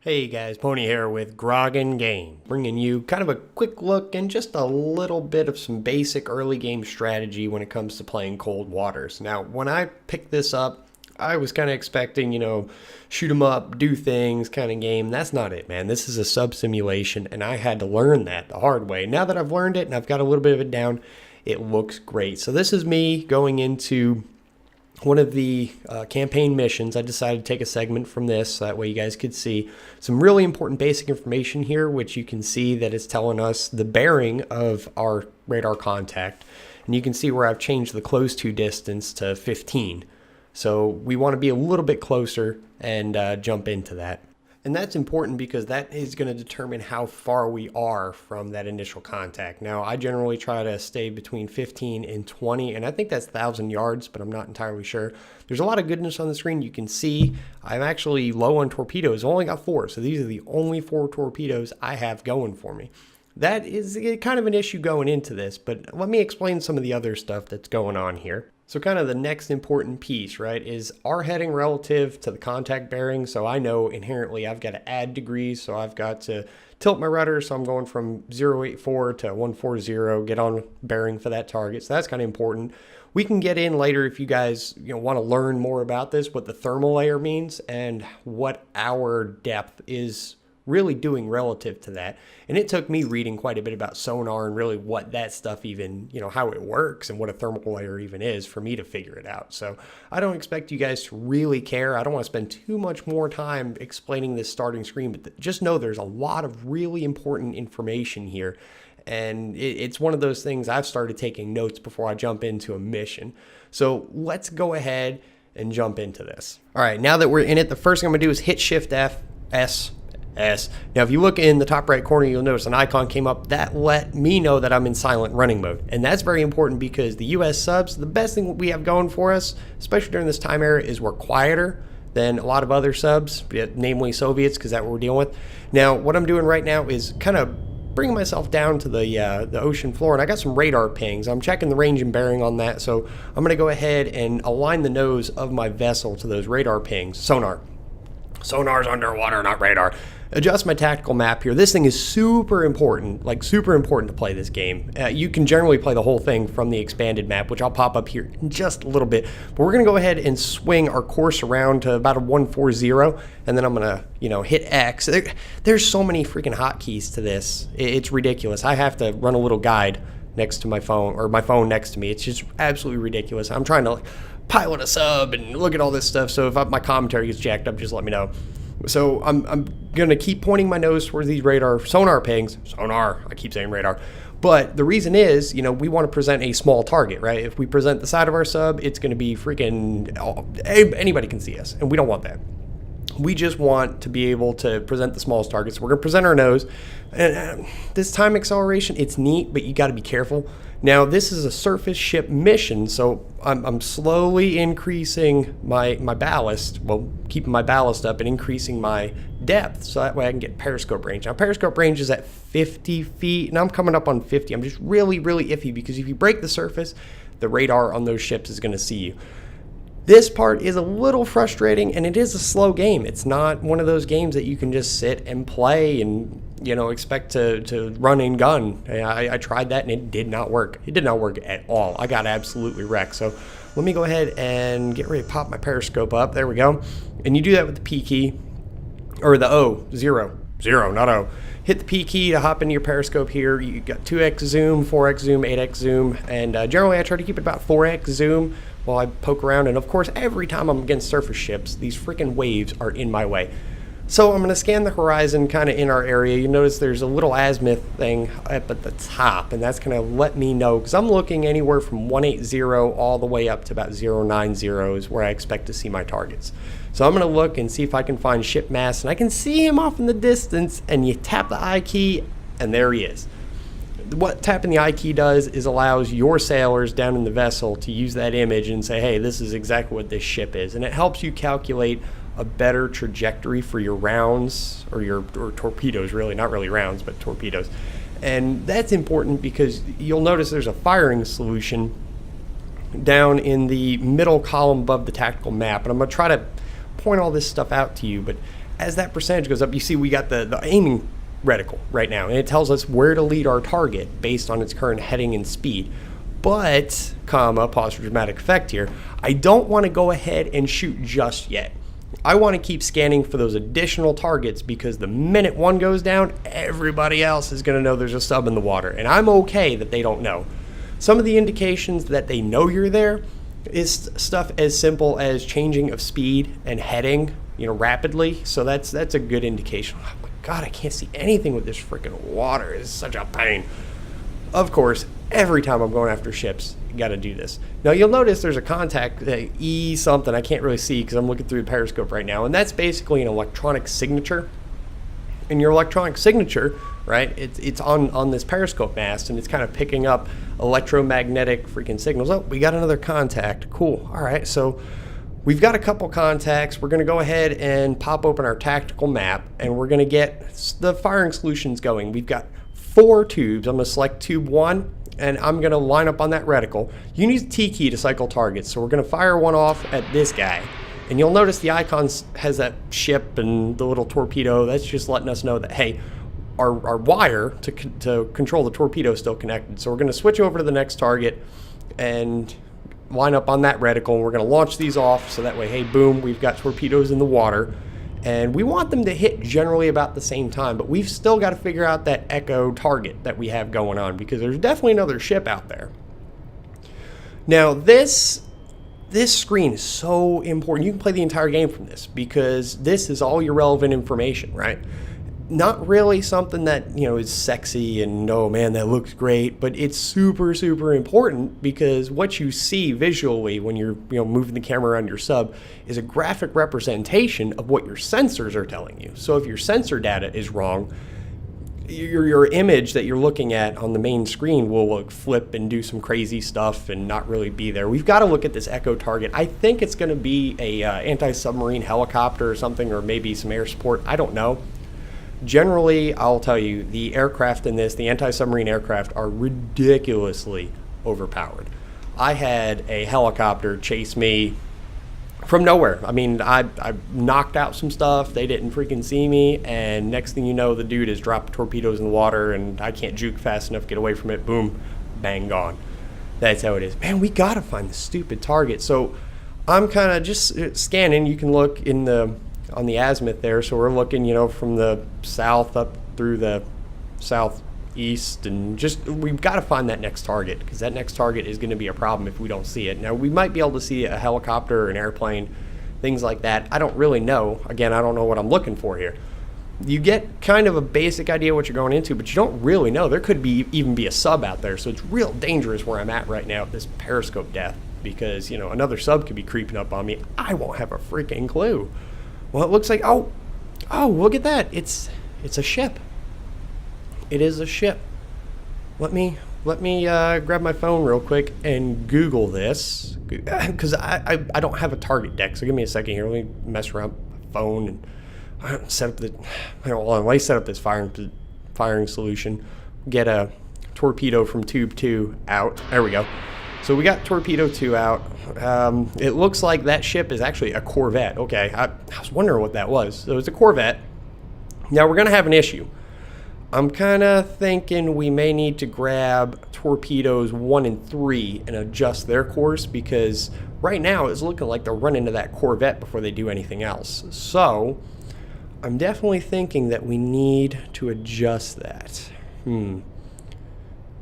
Hey guys, Pony here with Grog and Game, bringing you kind of a quick look and just a little bit of some basic early game strategy when it comes to playing cold waters. Now, when I picked this up, I was kind of expecting, shoot 'em up, do things kind of game. That's not it, man. This is a sub simulation, and I had to learn that the hard way. Now that I've learned it and I've got a little bit of it down, it looks great. So this is me going into one of the campaign missions. I decided to take a segment from this so that way you guys could see some really important basic information here, which you can see that it's telling us the bearing of our radar contact. And you can see where I've changed the close to distance to 15. So we want to be a little bit closer and jump into that. And that's important because that is going to determine how far we are from that initial contact. Now, I generally try to stay between 15 and 20, and I think that's 1,000 yards, but I'm not entirely sure. There's a lot of goodness on the screen. You can see I'm actually low on torpedoes. I only got 4, so these are the only 4 torpedoes I have going for me. That is kind of an issue going into this, but let me explain some of the other stuff that's going on here. So kind of the next important piece, right, is our heading relative to the contact bearing. So I know inherently I've got to add degrees. So I've got to tilt my rudder. So I'm going from 084 to 140, get on bearing for that target. So that's kind of important. We can get in later if you guys want to learn more about this, what the thermal layer means and what our depth is really doing relative to that. And it took me reading quite a bit about sonar and really what that stuff even, how it works and what a thermal layer even is for me to figure it out. So I don't expect you guys to really care. I don't want to spend too much more time explaining this starting screen, but just know there's a lot of really important information here. And it's one of those things I've started taking notes before I jump into a mission. So let's go ahead and jump into this. All right, now that we're in it, the first thing I'm gonna do is hit Shift F, S. Now, if you look in the top right corner, you'll notice an icon came up that let me know that I'm in silent running mode. And that's very important because the US subs, the best thing we have going for us, especially during this time era, is we're quieter than a lot of other subs, namely Soviets, because that's what we're dealing with. Now, what I'm doing right now is kind of bringing myself down to the ocean floor, and I got some radar pings. I'm checking the range and bearing on that, so I'm going to go ahead and align the nose of my vessel to those radar pings. Sonar's underwater, not radar. Adjust my tactical map here. This thing is super important, super important to play this game. You can generally play the whole thing from the expanded map, which I'll pop up here in just a little bit. But we're going to go ahead and swing our course around to about a 140, and then I'm going to, hit X. There's so many freaking hotkeys to this. It's ridiculous. I have to run a little guide next to my phone, or my phone next to me. It's just absolutely ridiculous. I'm trying to pilot a sub and look at all this stuff, so if my commentary gets jacked up, just let me know. So I'm going to keep pointing my nose towards these sonar pings. Sonar, I keep saying radar. But the reason is, we want to present a small target, right? If we present the side of our sub, it's going to be freaking, anybody can see us, and we don't want that. We just want to be able to present the smallest targets. So we're going to present our nose. And this time acceleration, it's neat, but you got to be careful. Now, this is a surface ship mission, so I'm slowly increasing my ballast, keeping my ballast up and increasing my depth, so that way I can get periscope range. Now, periscope range is at 50 feet, and I'm coming up on 50. I'm just really, really iffy, because if you break the surface, the radar on those ships is going to see you. This part is a little frustrating, and it is a slow game. It's not one of those games that you can just sit and play and expect to run and gun. I tried that and it did not work. It did not work at all. I got absolutely wrecked. So let me go ahead and get ready to pop my periscope up. There we go. And you do that with the P key, or the O, zero, not O. Hit the P key to hop into your periscope here. You got 2x zoom, 4x zoom, 8x zoom, and generally I try to keep it about 4x zoom while I poke around. And of course, every time I'm against surface ships, these freaking waves are in my way. So I'm going to scan the horizon kind of in our area. You notice there's a little azimuth thing up at the top, and that's going to let me know, because I'm looking anywhere from 180 all the way up to about 090 is where I expect to see my targets. So I'm going to look and see if I can find ship mass, and I can see him off in the distance, and you tap the I key, and there he is. What tapping the I key does is allows your sailors down in the vessel to use that image and say, hey, this is exactly what this ship is, and it helps you calculate a better trajectory for your rounds, or torpedoes, really, not really rounds, but torpedoes. And that's important because you'll notice there's a firing solution down in the middle column above the tactical map, and I'm going to try to point all this stuff out to you, but as that percentage goes up, you see we got the aiming reticle right now, and it tells us where to lead our target based on its current heading and speed. But, pause for dramatic effect here, I don't want to go ahead and shoot just yet. I want to keep scanning for those additional targets, because the minute one goes down, everybody else is going to know there's a sub in the water, and I'm okay that they don't know. Some of the indications that they know you're there is stuff as simple as changing of speed and heading, rapidly. So that's a good indication. Oh my God, I can't see anything with this freaking water. It's such a pain. Of course, every time I'm going after ships, you got to do this. Now you'll notice there's a contact, E something, I can't really see because I'm looking through the periscope right now, and that's basically an electronic signature. And your electronic signature, right, it's on this periscope mast, and it's kind of picking up electromagnetic freaking signals. Oh, we got another contact. Cool. All right, so we've got a couple contacts. We're going to go ahead and pop open our tactical map, and we're going to get the firing solutions going. We've got 4 tubes. I'm going to select tube 1, and I'm going to line up on that reticle. You need the T key to cycle targets, so we're going to fire one off at this guy. And you'll notice the icon has that ship and the little torpedo. That's just letting us know that, hey, our wire to control the torpedo is still connected. So we're going to switch over to the next target and line up on that reticle. And we're going to launch these off so that way, hey, boom, we've got torpedoes in the water. And we want them to hit generally about the same time. But we've still got to figure out that echo target that we have going on, because there's definitely another ship out there. Now, this screen is so important. You can play the entire game from this, because this is all your relevant information, right? Not really something that, is sexy and, oh man, that looks great, but it's super, super important, because what you see visually when you're, moving the camera around your sub is a graphic representation of what your sensors are telling you. So if your sensor data is wrong, your image that you're looking at on the main screen will flip and do some crazy stuff and not really be there. We've got to look at this echo target. I think it's going to be a anti-submarine helicopter or something, or maybe some air support. I don't know. Generally, I'll tell you, the aircraft in this, the anti-submarine aircraft, are ridiculously overpowered. I had a helicopter chase me from nowhere. I mean, I knocked out some stuff. They didn't freaking see me. And next thing you know, the dude has dropped torpedoes in the water, and I can't juke fast enough to get away from it. Boom, bang, gone. That's how it is. Man, we got to find the stupid target. So I'm kind of just scanning. You can look on the azimuth there. So we're looking, from the south up through the southeast, and we've got to find that next target, because that next target is going to be a problem if we don't see it. Now, we might be able to see a helicopter or an airplane, things like that. I don't really know. Again, I don't know what I'm looking for here. You get kind of a basic idea what you're going into, but you don't really know. There could even be a sub out there, so it's real dangerous where I'm at right now at this periscope depth, because, another sub could be creeping up on me. I won't have a freaking clue. Well, it looks like, oh, look at that. It's a ship. It is a ship. Let me grab my phone real quick and Google this, because I don't have a target deck. So give me a second here. Let me mess around with my phone and set up let me set up this firing solution. Get a torpedo from tube 2 out. There we go. So we got torpedo 2 out. It looks like that ship is actually a corvette. Okay, I was wondering what that was. So it's a corvette. Now we're gonna have an issue. I'm kind of thinking we may need to grab torpedoes 1 and 3 and adjust their course, because right now it's looking like they'll run into that corvette before they do anything else. So I'm definitely thinking that we need to adjust that.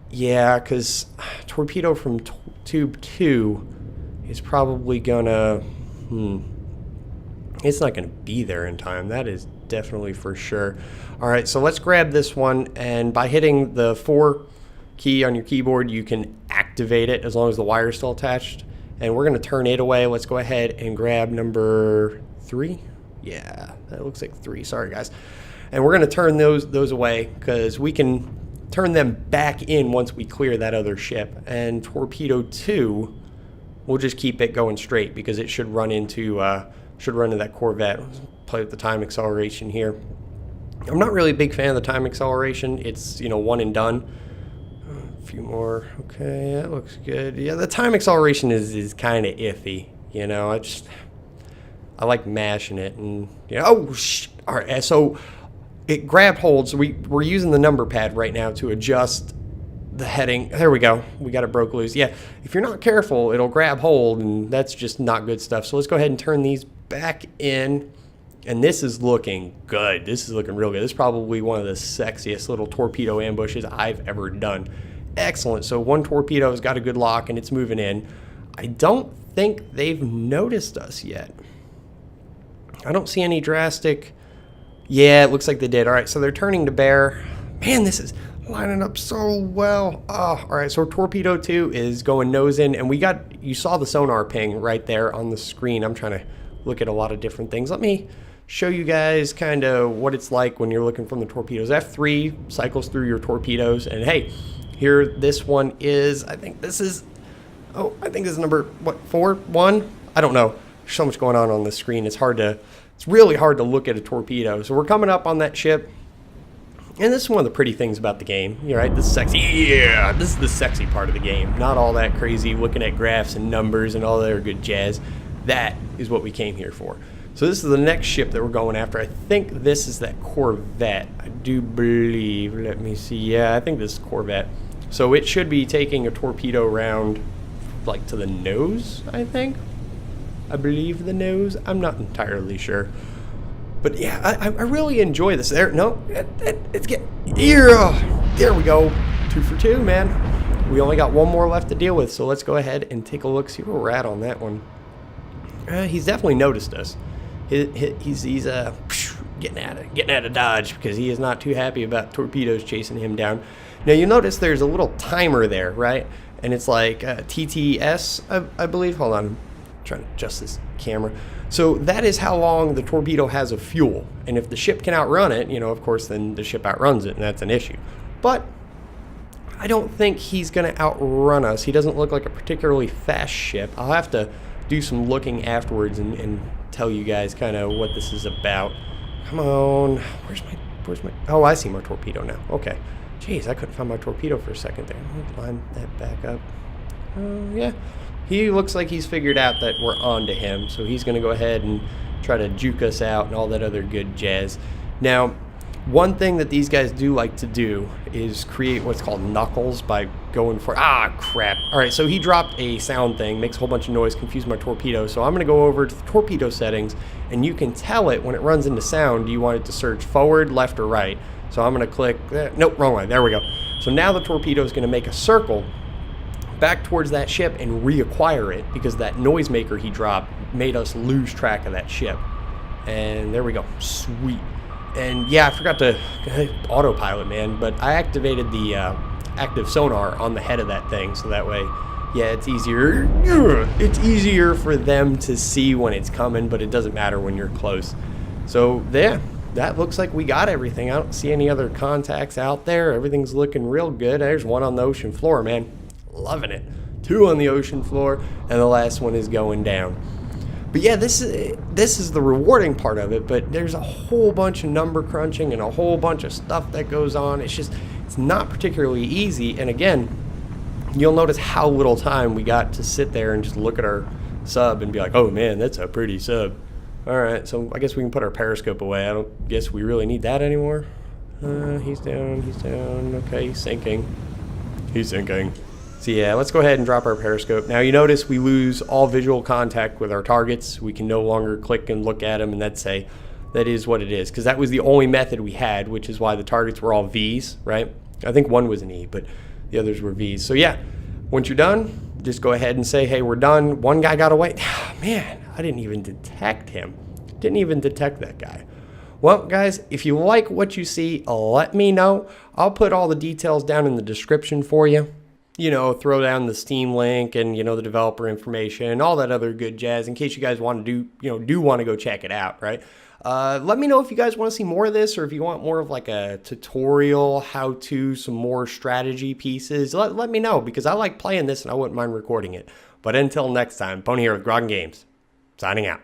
Yeah, because torpedo from tube 2 is probably gonna... It's not gonna be there in time. That is definitely for sure. All right, so let's grab this one, and by hitting the 4 key on your keyboard, you can activate it as long as the wire is still attached. And we're gonna turn it away. Let's go ahead and grab number 3. Yeah, that looks like 3. Sorry, guys. And we're gonna turn those away, because we can turn them back in once we clear that other ship. And torpedo 2, we'll just keep it going straight, because it should run into that corvette. Play with the time acceleration here. I'm not really a big fan of the time acceleration. It's, one and done. A few more. Okay, that looks good. Yeah, the time acceleration is kind of iffy. I like mashing it, and All right, so it grab holds. We're using the number pad right now to adjust the heading. There we go. We got it broke loose. Yeah, if you're not careful, it'll grab hold, and that's just not good stuff. So let's go ahead and turn these back in. And this is looking good. This is looking real good. This is probably one of the sexiest little torpedo ambushes I've ever done. Excellent. So one torpedo has got a good lock, and it's moving in. I don't think they've noticed us yet. I don't see any drastic... Yeah, it looks like they did. All right, so they're turning to bear. Man, this is lining up so well. Oh, all right, so torpedo 2 is going nose in, and you saw the sonar ping right there on the screen. I'm trying to look at a lot of different things. Let me show you guys kind of what it's like when you're looking from the torpedoes. F3 cycles through your torpedoes, and hey, here this one is, I think this is number, what, 4, 1? I don't know. There's so much going on the screen. It's really hard to look at a torpedo. So we're coming up on that ship. And this is one of the pretty things about the game. You're right, this is sexy. Yeah, this is the sexy part of the game. Not all that crazy looking at graphs and numbers and all that other good jazz. That is what we came here for. So this is the next ship that we're going after. I think this is that Corvette. I do believe. Let me see. Yeah, I think this is Corvette. So it should be taking a torpedo round like to the nose, I think. I believe the nose. I'm not entirely sure. But yeah, I really enjoy this. It's getting... There we go. 2 for 2, man. We only got one more left to deal with, so let's go ahead and take a look, see where we're at on that one. He's definitely noticed us. He's getting out of dodge because he is not too happy about torpedoes chasing him down. Now you notice there's a little timer there, right? And it's like TTS, I believe. Hold on, I'm trying to adjust this camera. So that is how long the torpedo has of fuel. And if the ship can outrun it, of course, then the ship outruns it, and that's an issue. But I don't think he's going to outrun us. He doesn't look like a particularly fast ship. I'll have to do some looking afterwards and tell you guys kind of what this is about. Come on. Where's my... Oh, I see my torpedo now. Okay. Jeez, I couldn't find my torpedo for a second there. I'll line that back up. Yeah. He looks like he's figured out that we're on to him, so he's going to go ahead and try to juke us out and all that other good jazz. Now, one thing that these guys do like to do is create what's called knuckles by going for... Ah, crap. All right, so he dropped a sound thing, makes a whole bunch of noise, confused my torpedo. So I'm going to go over to the torpedo settings, and you can tell it when it runs into sound, do you want it to surge forward, left, or right? So I'm going to click... Nope, wrong way. There we go. So now the torpedo is going to make a circle back towards that ship and reacquire it because that noisemaker he dropped made us lose track of that ship. And there we go. Sweet. And yeah, I forgot to autopilot, man, but I activated the active sonar on the head of that thing, so that way, yeah, it's easier. It's easier for them to see when it's coming, but it doesn't matter when you're close. So yeah, that looks like we got everything. I don't see any other contacts out there. Everything's looking real good. There's one on the ocean floor, man. Loving it. 2 on the ocean floor, and the last one is going down. But yeah, this is the rewarding part of it, but there's a whole bunch of number crunching and a whole bunch of stuff that goes on. It's not particularly easy, and again, you'll notice how little time we got to sit there and just look at our sub and be like, oh man, that's a pretty sub. All right, so I guess we can put our periscope away. I don't guess we really need that anymore. He's down, okay, he's sinking. So yeah, let's go ahead and drop our periscope. Now you notice we lose all visual contact with our targets. We can no longer click and look at them, and that is what it is, because that was the only method we had, which is why the targets were all V's, right? I think one was an E, but the others were V's. So yeah, once you're done, just go ahead and say, hey, we're done. One guy got away. Man, I didn't even detect him. Didn't even detect that guy. Well, guys, if you like what you see, let me know. I'll put all the details down in the description for you. Throw down the Steam link and, the developer information and all that other good jazz in case you guys want to do want to go check it out, right? Let me know if you guys want to see more of this or if you want more of like a tutorial, how-to, some more strategy pieces. Let me know because I like playing this and I wouldn't mind recording it. But until next time, Pony here with WWIII Games, signing out.